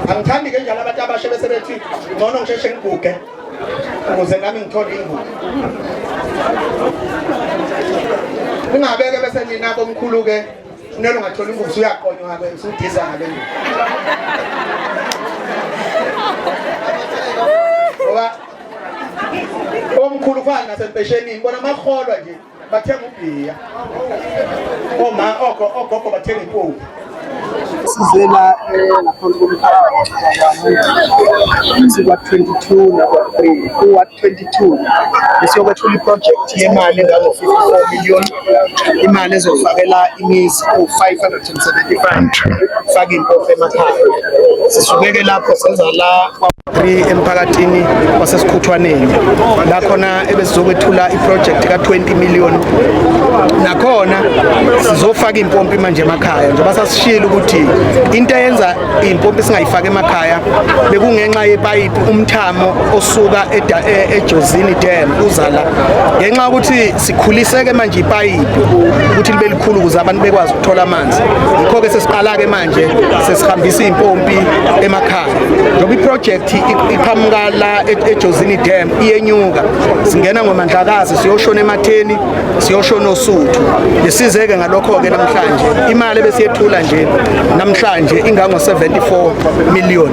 Angithandi ke njalo abantu abasha bese bethi ngcono ngisheshe ngiguge ukuze nami ngithole ingubo. Ungabeke bese nina bomkhulu ke unelo ngathola ingubo uyaqonywa ke usudisa ngabe. Ngoba omkhulu fana nasempeshenini bona makholwa nje bathenga ubhiya. Ogogo bathenga impuphu. Sizela ngaphambi kwa 22 na 3 kuwa 22 besiyokwethula iproject yemali engango 54 million imali ezofakela imizi u575 faka impompo emakhaya. Sisubeke lapho senza la 3 emphakathini wasesikhuthwaneni la khona ebesizokwethula iproject ka 20 million nakhona sizofaka impompo manje emakhaya njengoba sasishila ukuthi into eyenza impompo singayifaka emakhaya bekungenxa yepipe umthamo osuka eJozini Dam uzala ngenxa ukuthi sikhuliseke manje ipipe ukuthi libe likhulu ukuze abantu bekwazi ukuthola amanzi yikho ke sesiqala ke manje sesihambisa impompi emakhaya njengoba iproject iqhamuka la eJozini Dam iyenyuka singena ngomandlakazi siyoshona ematheni siyoshona oSuthu lesizeke ngalokho ke namhlanje imali besiyethula nje namhlanje ingango 74 million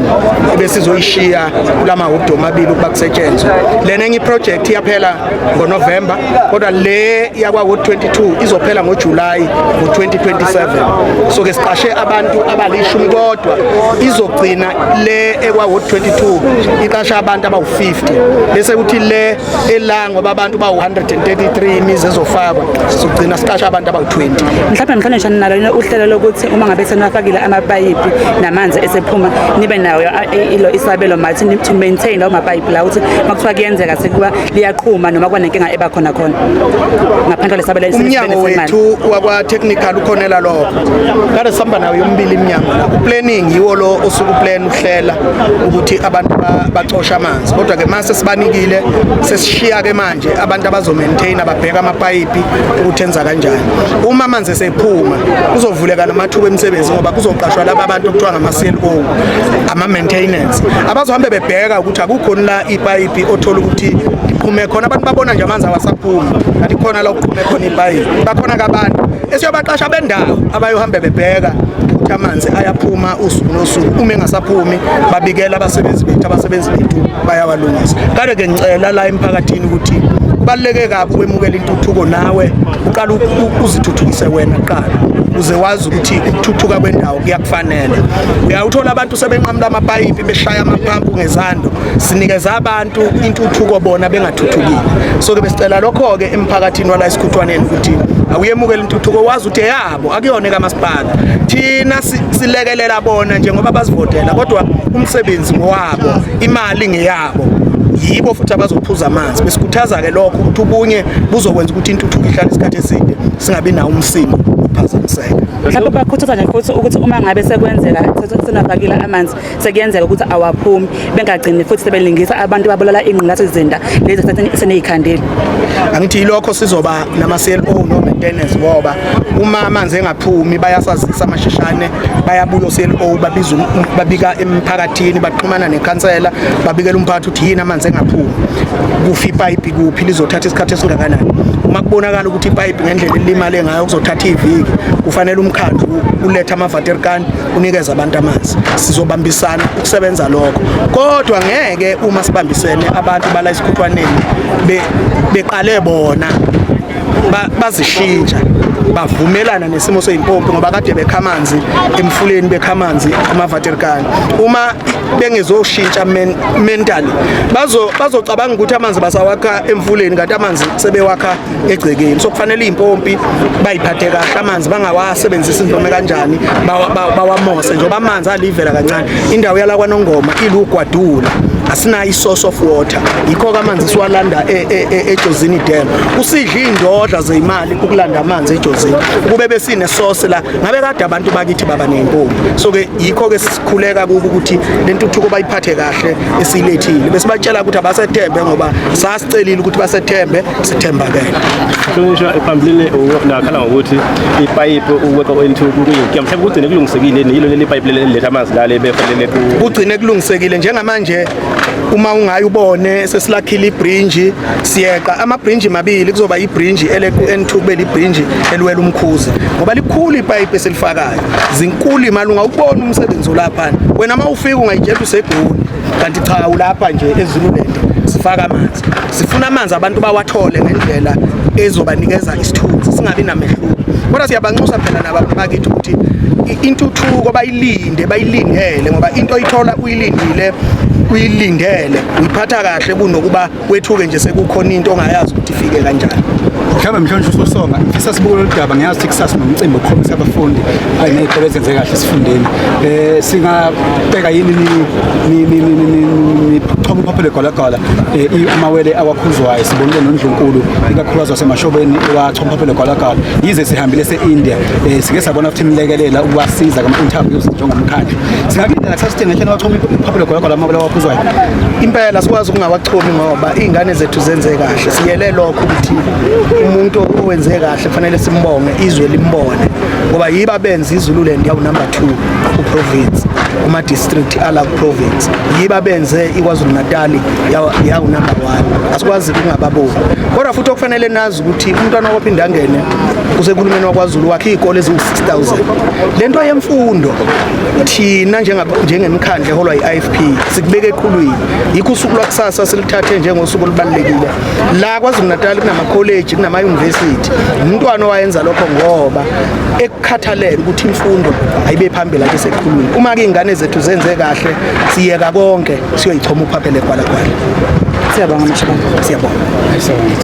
ebesizoyishiya kulamahudo amabili ukuba kusetshenzwe lena enye iproject iyaphela ngoNovember kodwa le yakwa 22 izophela ngoJuly ngo2027 so ke siqashe abantu abalishumi kodwa izogcina le ekwa 22 iqasha abantu abawu50 bese kuthi le ela ngoba abantu bawu133 imizi ezofakwa sizogcina siqasha abantu abawu20 mhlawumbe ngikhona nalo uhlelo lokuthi uma ngabe senafakile amapayipi namanzi esephuma nibe nayo ilo isabelo mathi to maintain lawo mapayipi la ukuthi makuthiwa kuyenzeka sekuba liyaqhuma noma kwanenkinga eba khona ngaphandle lesabelo umnyango wethu wakwa technical ukhonela lokho kade sihamba nayo yombili iminyango la planning yiwo lo osuku plan uhlela ukuthi abantu bacosha amanzi kodwa ke mase sibanikile sesishiya ke manje abantu abazo maintain ababheka amapayipi ukuthi enza kanjani uma amanzi esephuma kuzovuleka namathuba emisebenzi ngoba kuzoqashwa laba abantu okuthiwa ngama-CLO ama maintenance abazohambe bebheka ukuthi akukho la ipayipi othola ukuthi iphume khona abantu babona nje amanzi awasaphumi kanti khona la ukuphume khona ipayipi bakhona kabantu esiyobaqasha bendawo abayohambe bebheka ukuthi amanzi ayaphuma usuku nosuku uma engasaphumi babikela abasebenzi bethu bayawalungisa kade ke ngicela la emphakathini ukuthi kubaleke kabi ukwemukela intuthuko nawe uqala uzithuthukise wena qala uze wazi ukuthi ukuthuthuka kwendawo kuyakufanele uyawuthola abantu sebenqamula amapayipi beshaya amaphampu ngezando sinikeza abantu intuthuko bona bengathuthukile so ke besicela lokho ke emphakathini wala esikhuthwaneni ukuthi awuyemukela intuthuko wazi ukuthi yabo akuyona kamasipala thina silekelela bona njengoba basivotela kodwa umsebenzi ngowabo imali ngeyabo yibo futhi abazophuza amanzi besikhuthaza ke lokho ukuthi ubunye buzokwenza ukuthi intuthuko ihlale isikhathi eside singabi nawo umsimo uphazamiseka mhlawumbe bakhuthaza nje futhi ukuthi uma ngabe sekwenzeka senafakile amanzi sekuyenzeka ukuthi awaphumi bengagcini futhi sebelingisa abantu babulala ingqulathi izinda lezi seneyikhandile angithi ilokho sizoba nama-CLO no maintenance ngoba uma amanzi engaphumi bayasazisa amashishane bayabuya o-CLO babika emphakathini baxhumana nekhansela babikela umphakathi ukuthi yini amanzi engaphumi kufi ipayipi kuphi lizothatha isikhathi esingakanani uma kubonakala ukuthi ipayipi ngendlela elimale ngayo kuzothatha iviki kufanele umkhandlu ulethe amavaterikani unikeze abantu amanzi sizobambisana ukusebenza lokho kodwa ngeke uma sibambisene abantu bala esikhuthwaneni beqale bona bazishintsha bavumelana nesimo seyimpompi ngoba kade bekha amanzi emfuleni bekha amanzi amavaterikani uma bengezoshintsha mentally bazocabanga ukuthi amanzi basawakha emfuleni kanti amanzi sebewakha egcekeni so kufanele impompi bayiphathe kahle amanzi bangawasebenzisa indome kanjani bawamose njengoba amanzi alivela kancane indawo yala kwaNongoma ilugwadula asinayo isource of water yikho amanzi siwalanda eJozini Dam usidla indodla zeimali ukulanda amanzi eJozini kube besine source la ngabe kade abantu bakithi baba nempompi so ke yikho ke sikhuleka ukuthi lentuthuko bayiphathe kahle esilethile bese batshela ukuthi abasethembe ngoba sasicelile ukuthi basethembe sithembakele ngisho phambili nakhala ngokuthi ipipe uweka into kuyinkinga mhlawumbe kugcine kulungisekile yilo leli pipe leletha amanzi la lebefanele kugcine kulungisekile njengamanje uma ungayi ubone sesilakhile ibridge siyeqa amabridge mabili kuzoba ibridge eleku N2 beli ibridge eliwela umkhuzi ngoba likhulu ipipe eselifakayo zinkulu imali ungawubona umsebenzi lapha wena mawufika ungayijela usegoli kanti cha ulapha nje eZululand sifaka amanzi sifuna amanzi abantu bawathole ngendlela ezobanikeza isithunzi singabi namehluko kodwa siyabanxusa phela nabantu bakithi ukuthi intuthuko bayilindele ngoba into oyithola uyilindele uyiphatha kahle kunokuba wethuke nje sekukhona into ongayazi ukuthi ifike kanjani mhlawumbe mhlonishwa usosonga mfisa sibuke udaba ngiyazi ukuthi kusasa nomcimbi okhomisa abafundi ayinezikole ezenze kahle sifundeni singabheka yini ni thoma uphaphele golagala amawele awakhuzwayo sibonile noNdlunkulu ikakhulukazi wasemashobeni wathoma uphaphele golagala yize sihambile seIndia sike sabona futhi imlekelela ukubasiza kuma-interviews njengomkhandlu singakulinda kusasithenge hlelo wathoma uphaphele golagala amawele awakhuzwayo impela sikwazi ukungawachomi ngoba izingane zethu zenze kahle siyele lokho ukuthi umuntu owenze kahle kufanele simbonge izwe limbone ngoba yiba benza iZululand yawu number 2 ku province kuma district ala province yiba benze iKwaZulu Natal yawu number 1 asikwazi ukungababoni kodwa futhi okufanele nazi ukuthi umntwana ophinda angene kusekulumeni waKwaZulu wakhe izikole eziwu-6000 lento yemfundo thina njengemkhandla eholwa iIFP sikubeke eqhulwini yikho usuku lwakusasa silithathe njengosuku olubalekile la KwaZulu Natal kunama college kunama university umntwana owayenza lokho ngoba ekukhathalela ukuthi imfundo ayibe phambili ake seqhulwini uma ke ingane zethu zenze kahle siyeka konke siyoyichoma uphaphele kwala siyabonga mashaka siyabonga